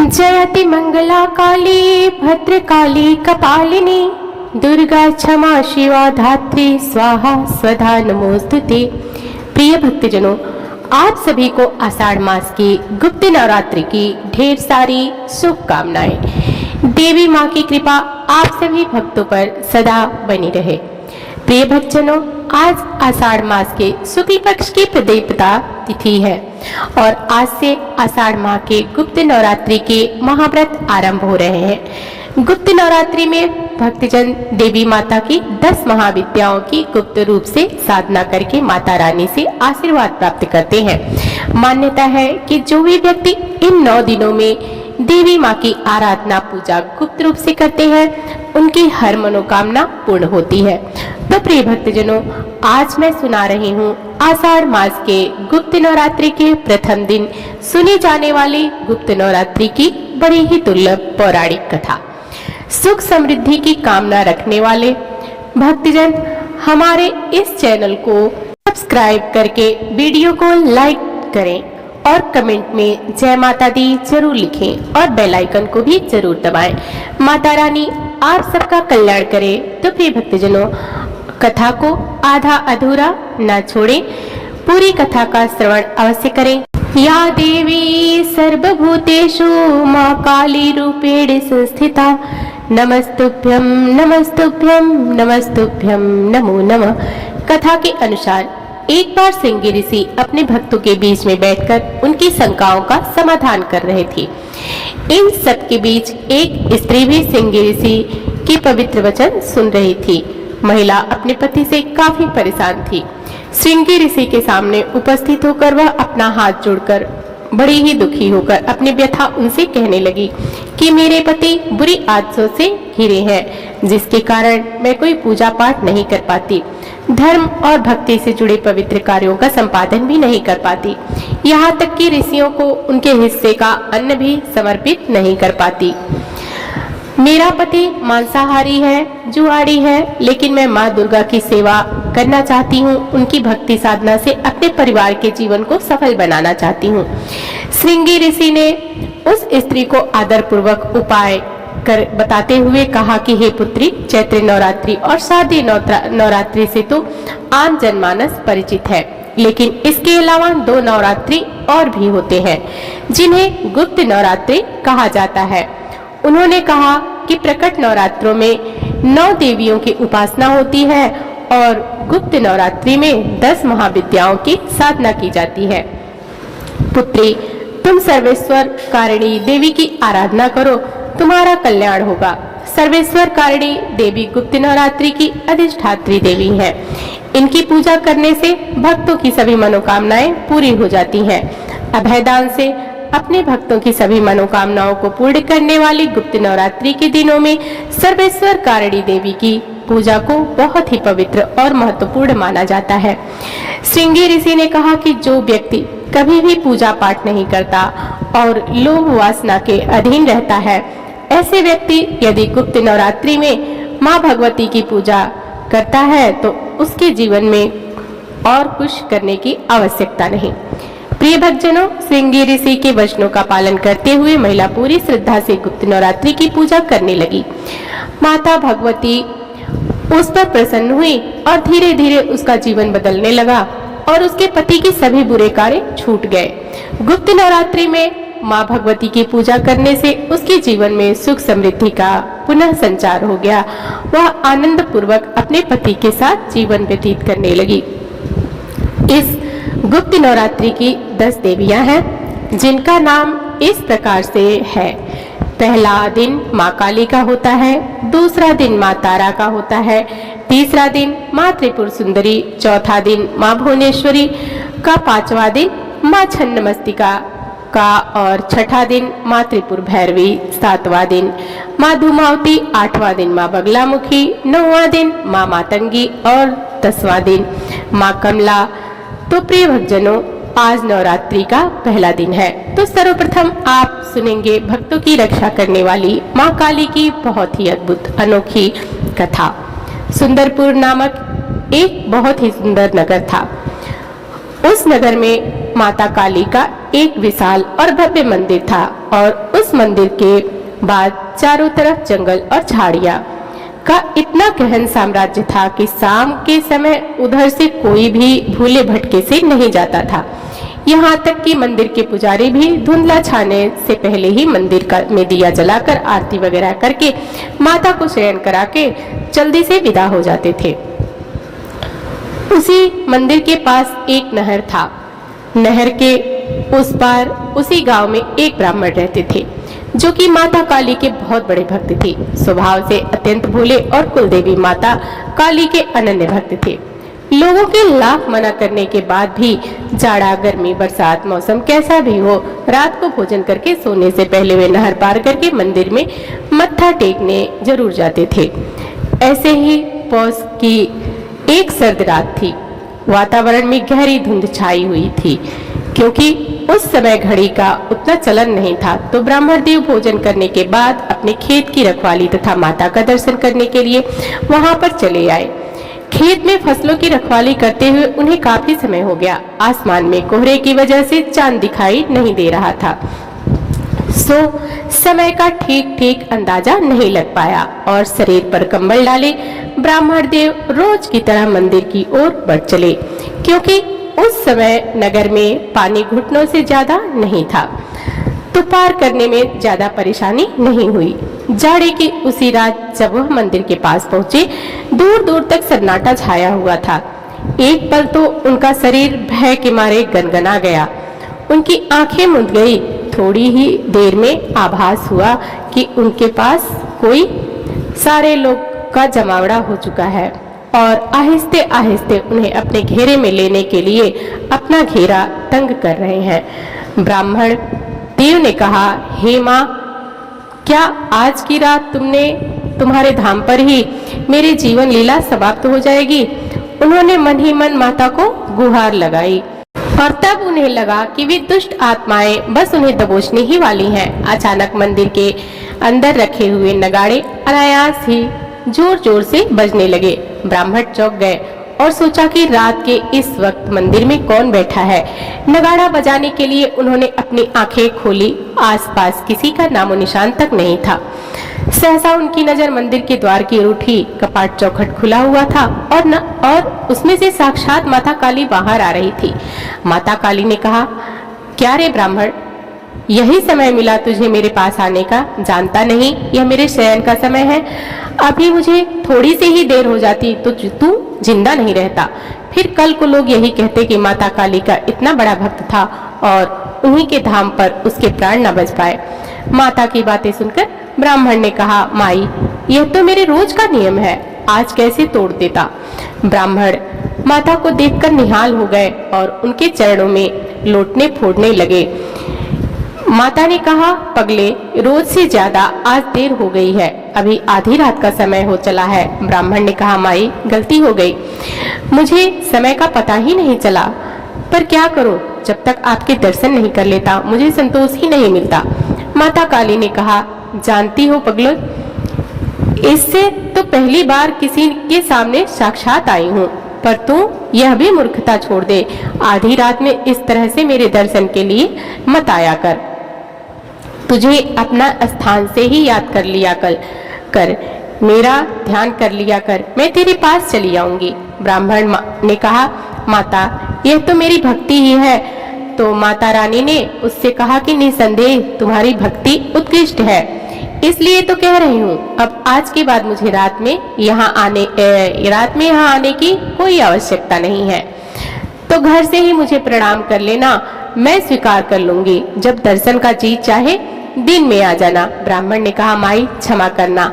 जयति मंगला काली भद्रकाली कपालिनी दुर्गा क्षमा शिवा धात्री स्वाहा स्वधा नमोस्तुते। प्रिय भक्तजनों, आप सभी को आषाढ़ मास की गुप्त नवरात्रि की ढेर सारी शुभकामनाएं। देवी माँ की कृपा आप सभी भक्तों पर सदा बनी रहे। प्रिय भक्तजनों, आज आषाढ़ मास के शुक्ल पक्ष की प्रतिपदा तिथि है और आज से आषाढ़ माह के गुप्त नवरात्रि के महाव्रत आरंभ हो रहे हैं। गुप्त नवरात्रि में भक्तजन देवी माता की 10 महाविद्याओं की गुप्त रूप से साधना करके माता रानी से आशीर्वाद प्राप्त करते हैं। मान्यता है कि जो भी व्यक्ति इन 9 दिनों में देवी माँ की आराधना पूजा गुप्त रूप से करते हैं, उनकी हर मनोकामना पूर्ण होती है। तो प्रिय भक्तजनों, आज मैं सुना रही हूँ आषाढ़ मास के गुप्त नवरात्रि के प्रथम दिन सुनी जाने वाली गुप्त नवरात्रि की बड़ी ही दुर्लभ पौराणिक कथा। सुख समृद्धि की कामना रखने वाले भक्तजन हमारे इस चैनल को सब्सक्राइब करके वीडियो को लाइक करें और कमेंट में जय माता दी जरूर लिखें और बेल आइकन को भी जरूर दबाएं। माता रानी आप सबका कल्याण करे। तो प्रिय भक्तजनों, कथा को आधा अधूरा न छोड़ें, पूरी कथा का श्रवण अवश्य करें। या देवी सर्वभूतेषु मां काली रूपेण संस्थिता नमस्तुभ्यं नमस्तुभ्यं नमस्तुभ्यं नमो नमः। कथा के अनुसार एक बार श्रृंगी ऋषि अपने भक्तों के बीच में बैठकर उनकी शंकाओं का समाधान कर रहे थे। इन सब के बीच एक स्त्री भी श्रृंगी ऋषि के पवित्र वचन सुन रही थी। महिला अपने पति से काफी परेशान थी। श्रृंगी ऋषि के सामने उपस्थित होकर वह अपना हाथ जोड़कर बड़ी ही दुखी होकर अपनी व्यथा उनसे कहने लगी कि मेरे पति बुरी आदतों से घिरे हैं, जिसके कारण मैं कोई पूजा पाठ नहीं कर पाती, धर्म और भक्ति से जुड़े पवित्र कार्यों का संपादन भी नहीं कर पाती, यहाँ तक कि ऋषियों को उनके हिस्से का अन्न भी समर्पित नहीं कर पाती। मेरा पति मांसाहारी है, जुआड़ी है, लेकिन मैं माँ दुर्गा की सेवा करना चाहती हूँ। उनकी भक्ति साधना से अपने परिवार के जीवन को सफल बनाना चाहती हूँ। श्रृंगी ऋषि ने उस स्त्री को आदर पूर्वक उपाय कर बताते हुए कहा कि हे पुत्री, चैत्र नवरात्रि और शारदीय नवरात्रि से तो आम जनमानस परिचित है, लेकिन इसके अलावा 2 नवरात्रि और भी होते हैं जिन्हें गुप्त नवरात्रि कहा जाता है। उन्होंने कहा कि प्रकट नवरात्रों में 9 देवियों की उपासना होती है और गुप्त नवरात्रि में 10 महाविद्याओं की साधना की जाती है। पुत्री, तुम सर्वेश्वर कारिणी देवी की आराधना करो, तुम्हारा कल्याण होगा। सर्वेश्वर कारिणी देवी गुप्त नवरात्रि की अधिष्ठात्री देवी है। इनकी पूजा करने से भक्तों की सभी मनोकामनाएं पूरी हो जाती हैं। अभयदान से अपने भक्तों की सभी मनोकामनाओं को पूर्ण करने वाली गुप्त नवरात्रि के दिनों में सर्वेश्वर कारिणी देवी की पूजा को बहुत ही पवित्र और महत्वपूर्ण माना जाता है। श्रृंगी ऋषि ने कहा कि जो व्यक्ति कभी भी पूजा पाठ नहीं करता और लोभ वासना के अधीन रहता है, ऐसे व्यक्ति यदि गुप्त नवरात्रि में माँ भगवती की पूजा करता है तो उसके जीवन में और कुछ करने की आवश्यकता नहीं। प्रिय भक्तजनों, श्रृंगी ऋषि के वचनों का पालन करते हुए महिला पूरी श्रद्धा से गुप्त नवरात्रि की पूजा करने लगी। माता भगवती उस पर प्रसन्न हुई और धीरे धीरे उसका जीवन बदलने लगा और उसके पति के सभी बुरे कार्य छूट गए। गुप्त नवरात्रि में माँ भगवती की पूजा करने से उसके जीवन में सुख समृद्धि का पुनः संचार हो गया। वह आनंद पूर्वक अपने पति के साथ जीवन व्यतीत करने लगी। इस गुप्त नवरात्रि की 10 देवियां हैं, जिनका नाम इस प्रकार से है। पहला दिन माँ काली का होता है, दूसरा दिन माँ तारा का होता है, तीसरा दिन माँ त्रिपुर सुंदरी, चौथा दिन माँ भुवनेश्वरी का, पांचवा दिन माँ छन्नमस्तिका का और छठा दिन माँ त्रिपुर भैरवी, सातवां दिन माँ धूमावती, आठवां दिन माँ बगलामुखी, नौवां दिन माँ मातंगी और 10वां दिन माँ कमला। तो प्रिय भक्तजनों, आज नवरात्रि का पहला दिन है। तो सर्वप्रथम आप सुनेंगे भक्तों की रक्षा करने वाली माँ काली की बहुत ही अद्भुत अनोखी कथा। सुंदरपुर नामक एक बहुत ही सुंदर नगर था। उस नगर में माता काली का एक विशाल और भव्य मंदिर था और उस मंदिर के बाद चारों तरफ जंगल और झाड़ियां का इतना गहन साम्राज्य था कि शाम के समय उधर से कोई भी भूले भटके से नहीं जाता था। यहाँ तक कि मंदिर के पुजारी भी धुंधला छाने से पहले ही मंदिर में दिया जलाकर आरती वगैरह करके माता को शयन करा के जल्दी से विदा हो जाते थे। उसी मंदिर के पास एक नहर था। नहर के उस पार उसी गांव में एक ब्राह्मण रहते थे जो कि माता काली के बहुत बड़े भक्त थे। स्वभाव से अत्यंत भोले और कुलदेवी माता काली के अनन्य भक्त थे। लोगों के लाख मना करने के बाद भी जाड़ा गर्मी बरसात मौसम कैसा भी हो, रात को भोजन करके सोने से पहले वे नहर पार करके मंदिर में मत्था टेकने जरूर जाते थे। ऐसे ही पौष की एक सर्द रात थी। वातावरण में गहरी धुंध छाई हुई थी। क्योंकि उस समय घड़ी का उतना चलन नहीं था, तो ब्राह्मण देव भोजन करने के बाद अपने खेत की रखवाली तथा माता का दर्शन करने के लिए वहां पर चले आए। खेत में फसलों की रखवाली करते हुए उन्हें काफी समय हो गया। आसमान में कोहरे की वजह से चांद दिखाई नहीं दे रहा था, सो समय का ठीक ठीक अंदाजा नहीं लग पाया और शरीर पर कंबल डाले ब्राह्मण देव रोज की तरह मंदिर की ओर बढ़ चले। क्योंकि उस समय नगर में पानी घुटनों से ज्यादा नहीं था, तो पार करने में ज्यादा परेशानी नहीं हुई। जाड़े की उसी रात जब वह मंदिर के पास पहुंचे, दूर दूर तक सन्नाटा छाया हुआ था। एक पल तो उनका शरीर भय के मारे गनगना गया। उनकी आंखें मुंद गई। थोड़ी ही देर में आभास हुआ कि उनके पास कोई सारे लोग का जमावड़ा हो चुका है और आहिस्ते आहिस्ते उन्हें अपने घेरे में लेने के लिए अपना घेरा तंग कर रहे हैं। ब्राह्मण देव ने कहा, हे माँ, क्या आज की रात तुम्हारे धाम पर ही मेरी जीवन लीला समाप्त हो जाएगी? उन्होंने मन ही मन माता को गुहार लगाई और तब उन्हें लगा कि वे दुष्ट आत्माएं बस उन्हें दबोचने ही वाली हैं। अचानक मंदिर के अंदर रखे हुए नगाड़े अनायास ही जोर जोर से बजने लगे। ब्राह्मण चौंक गए और सोचा कि रात के इस वक्त मंदिर में कौन बैठा है। नगाड़ा बजाने के लिए उन्होंने अपनी आंखें खोली। आसपास किसी का नामो निशान तक नहीं था। सहसा उनकी नजर मंदिर के द्वार की ओर उठी। कपाट चौखट खुला हुआ था और उसमें से साक्षात माता काली बाहर आ रही थी। माता काली ने कहा, क्या रे ब्राह्मण, यही समय मिला तुझे मेरे पास आने का? जानता नहीं यह मेरे शयन का समय है। अभी मुझे थोड़ी सी ही देर हो जाती तो तू जिंदा नहीं रहता। फिर कल को लोग यही कहते कि माता काली का इतना बड़ा भक्त था और उन्हीं के धाम पर उसके प्राण न बच पाए। माता की बातें सुनकर ब्राह्मण ने कहा, माई, यह तो मेरे रोज का नियम है, आज कैसे तोड़ देता? ब्राह्मण माता को देखकर निहाल हो गए और उनके चरणों में लोटने फोड़ने लगे। माता ने कहा, पगले, रोज से ज्यादा आज देर हो गई है, अभी आधी रात का समय हो चला है। ब्राह्मण ने कहा, माई, गलती हो गई, मुझे समय का पता ही नहीं चला, पर क्या करूं, जब तक आपके दर्शन नहीं कर लेता मुझे संतोष ही नहीं मिलता। माता काली ने कहा, जानती हो पगलो, इससे तो पहली बार किसी के सामने साक्षात आई हूँ, पर तू यह भी मूर्खता छोड़ दे। आधी रात में इस तरह से मेरे दर्शन के लिए मत आया कर। तुझे अपना स्थान से ही याद कर लिया कर, मेरा ध्यान कर लिया कर, मैं तेरे पास चली आऊंगी। ब्राह्मण ने कहा, माता, यह तो मेरी भक्ति ही है। तो माता रानी ने उससे कहा कि निसंदेह तुम्हारी भक्ति उत्कृष्ट है, इसलिए तो कह रही हूँ। अब आज के बाद मुझे रात में यहाँ आने की कोई आवश्यकता नहीं है, तो घर से ही मुझे प्रणाम कर लेना, मैं स्वीकार कर लूंगी। जब दर्शन का जी चाहे दिन में आ जाना। ब्राह्मण ने कहा, माई, क्षमा करना,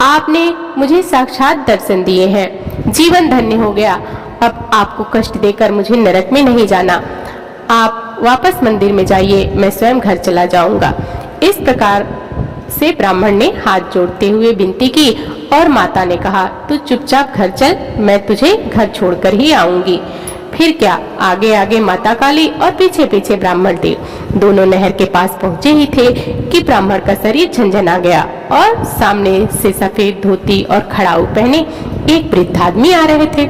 आपने मुझे साक्षात दर्शन दिए हैं, जीवन धन्य हो गया। अब आपको कष्ट देकर मुझे नरक में नहीं जाना, आप वापस मंदिर में जाइए, मैं स्वयं घर चला जाऊंगा। इस प्रकार से ब्राह्मण ने हाथ जोड़ते हुए विनती की और माता ने कहा, तू चुपचाप घर चल, मैं तुझे घर छोड़कर ही आऊंगी। फिर क्या, आगे आगे माता काली और पीछे पीछे ब्राह्मण देव दोनों नहर के पास पहुंचे ही थे कि ब्राह्मण का शरीर झंझना गया और सामने से सफेद धोती और खड़ाऊ पहने एक वृद्ध आदमी आ रहे थे।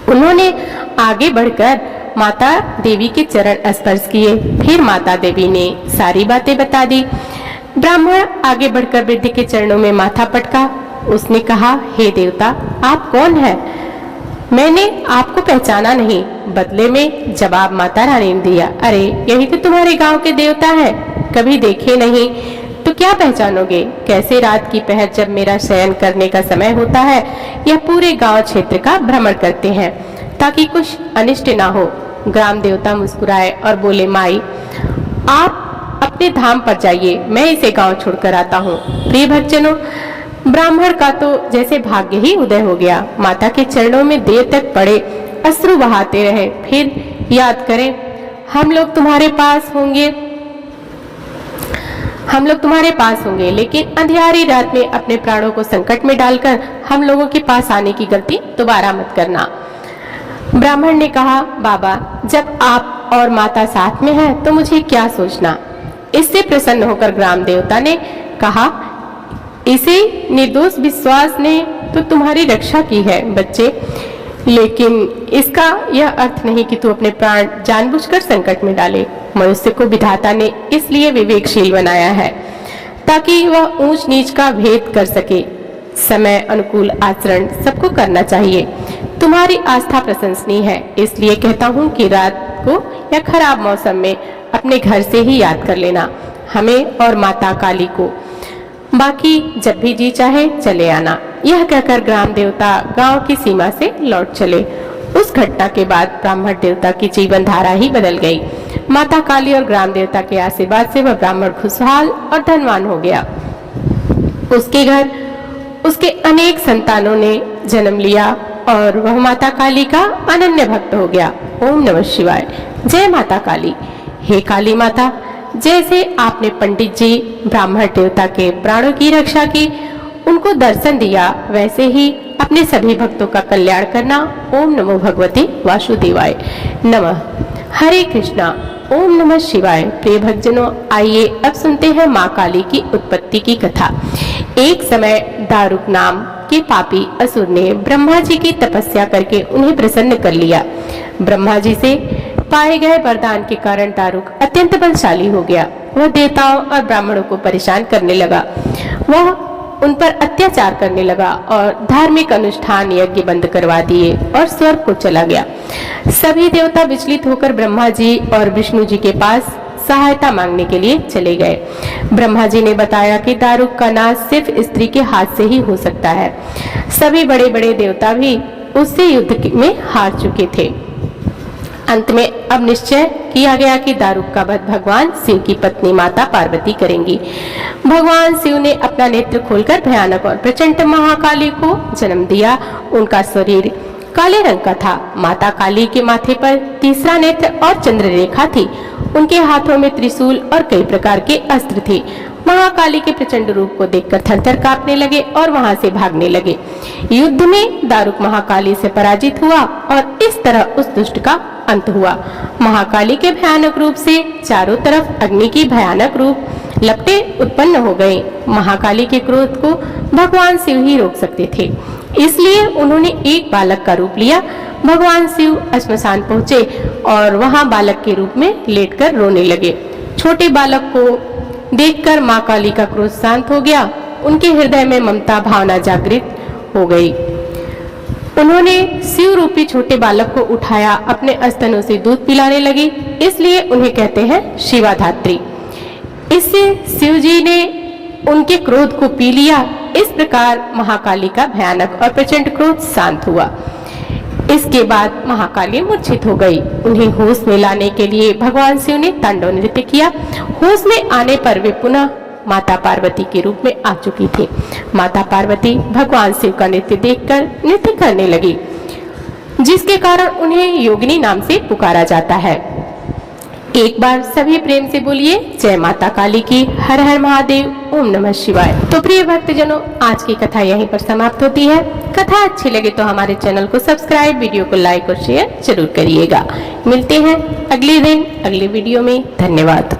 उन्होंने आगे बढ़कर माता देवी के चरण स्पर्श किए। फिर माता देवी ने सारी बातें बता दी। ब्राह्मण आगे बढ़कर वृद्ध के चरणों में माथा पटका। उसने कहा, हे देवता, आप कौन हैं? मैंने आपको पहचाना नहीं। बदले में जवाब माता रानी ने दिया, अरे यही तो तुम्हारे गांव के देवता हैं, कभी देखे नहीं तो क्या पहचानोगे? कैसे रात की पहर जब मेरा शयन करने का समय होता है, यह पूरे गांव क्षेत्र का भ्रमण करते हैं ताकि कुछ अनिष्ट ना हो। ग्राम देवता मुस्कुराए और बोले, माई आप अपने धाम पर जाइए, मैं इसे गांव छोड़कर आता हूँ। प्रिय भक्तजनों, ब्राह्मण का तो जैसे भाग्य ही उदय हो गया। माता के चरणों में देर तक पड़े, अश्रु बहाते रहे। फिर याद करें, हम लोग तुम्हारे पास होंगे, लेकिन अंधियारी रात में अपने प्राणों को संकट में डालकर हम लोगों के पास आने की गलती दोबारा मत करना। ब्राह्मण ने कहा, बाबा जब आप और माता साथ में हैं तो मुझे क्या सोचना। इससे प्रसन्न होकर ग्राम देवता ने कहा, इसे निर्दोष विश्वास ने तो तुम्हारी रक्षा की है बच्चे, लेकिन इसका यह अर्थ नहीं कि तू अपने प्राण जानबूझकर संकट में डाले। मनुष्य को विधाता ने इसलिए विवेकशील बनाया है ताकि वह ऊंच नीच का भेद कर सके। समय अनुकूल आचरण सबको करना चाहिए। तुम्हारी आस्था प्रशंसनीय है, इसलिए कहता हूँ कि रात को या खराब मौसम में अपने घर से ही याद कर लेना हमें और माता काली को, बाकी जब भी जी चाहे चले आना। यह कहकर ग्राम देवता गांव की सीमा से लौट चले। उस घटना के बाद ब्राह्मण देवता की जीवन धारा ही बदल गई। माता काली और ग्राम देवता के आशीर्वाद से वह ब्राह्मण खुशहाल और धनवान हो गया। उसके घर उसके अनेक संतानों ने जन्म लिया और वह माता काली का अनन्य भक्त हो गया। ओम नमः शिवाय। जय माता काली। हे काली माता, जैसे आपने पंडित जी ब्राह्मण देवता के प्राणों की रक्षा की, उनको दर्शन दिया, वैसे ही अपने सभी भक्तों का कल्याण करना। ओम नमो भगवते वासुदेवाय नमः। हरे कृष्णा। ओम नमः शिवाय। प्रिय भक्तजनों, आइए अब सुनते हैं माँ काली की उत्पत्ति की कथा। एक समय दारुक नाम के पापी असुर ने ब्रह्मा जी की तपस्या करके उन्हें प्रसन्न कर लिया। ब्रह्मा जी से पाए गए वरदान के कारण दारुक अत्यंत बलशाली हो गया। वह देवताओं और ब्राह्मणों को परेशान करने लगा। वह उन पर अत्याचार करने लगा और धार्मिक अनुष्ठान यज्ञ बंद करवा दिए और स्वर्ग को चला गया। सभी देवता विचलित होकर ब्रह्मा जी और विष्णु जी के पास सहायता मांगने के लिए चले गए। ब्रह्मा जी ने बताया कि दारुक का नाश सिर्फ स्त्री के हाथ से ही हो सकता है। सभी बड़े बड़े देवता भी उससे युद्ध में हार चुके थे। अंत में अब निश्चय किया गया कि दारुक का वध भगवान शिव की पत्नी माता पार्वती करेंगी। भगवान शिव ने अपना नेत्र खोलकर भयानक और प्रचंड महाकाली को जन्म दिया। उनका शरीर काले रंग का था। माता काली के माथे पर तीसरा नेत्र और चंद्र रेखा थी। उनके हाथों में त्रिशूल और कई प्रकार के अस्त्र थे। महाकाली के प्रचंड रूप को देखकर थरथर कांपने लगे और वहां से भागने लगे। युद्ध में दारुक महाकाली से पराजित हुआ और इस तरह उस दुष्ट का अंत हुआ। महाकाली के भयानक रूप से चारों तरफ अग्नि की भयानक रूप लपटें उत्पन्न हो गई। महाकाली के क्रोध को भगवान शिव ही रोक सकते थे, इसलिए उन्होंने एक बालक का रूप लिया। भगवान शिव श्मशान पहुँचे और वहाँ बालक के रूप में लेटकर रोने लगे। छोटे बालक को देखकर माँ काली का क्रोध शांत हो गया। उनके हृदय में ममता भावना जागृत हो गई। उन्होंने शिव रूपी छोटे बालक को उठाया, अपने स्तनों से दूध पिलाने लगी, इसलिए उन्हें कहते हैं शिवाधात्री। इससे शिव जी ने उनके क्रोध को पी लिया। इस प्रकार महाकाली का भयानक और प्रचंड क्रोध शांत हुआ। इसके बाद महाकाली मूर्छित हो गई। उन्हें होश में लाने के लिए भगवान शिव ने तांडव नृत्य किया। होश में आने पर वे पुनः माता पार्वती के रूप में आ चुकी थी। माता पार्वती भगवान शिव का नृत्य देखकर नृत्य करने लगी, जिसके कारण उन्हें योगिनी नाम से पुकारा जाता है। एक बार सभी प्रेम से बोलिए जय माता काली की। हर हर महादेव। ओम नमः शिवाय। तो प्रिय भक्तजनों, आज की कथा यहीं पर समाप्त होती है। कथा अच्छी लगे तो हमारे चैनल को सब्सक्राइब, वीडियो को लाइक और शेयर जरूर करिएगा। मिलते हैं अगले दिन अगले वीडियो में। धन्यवाद।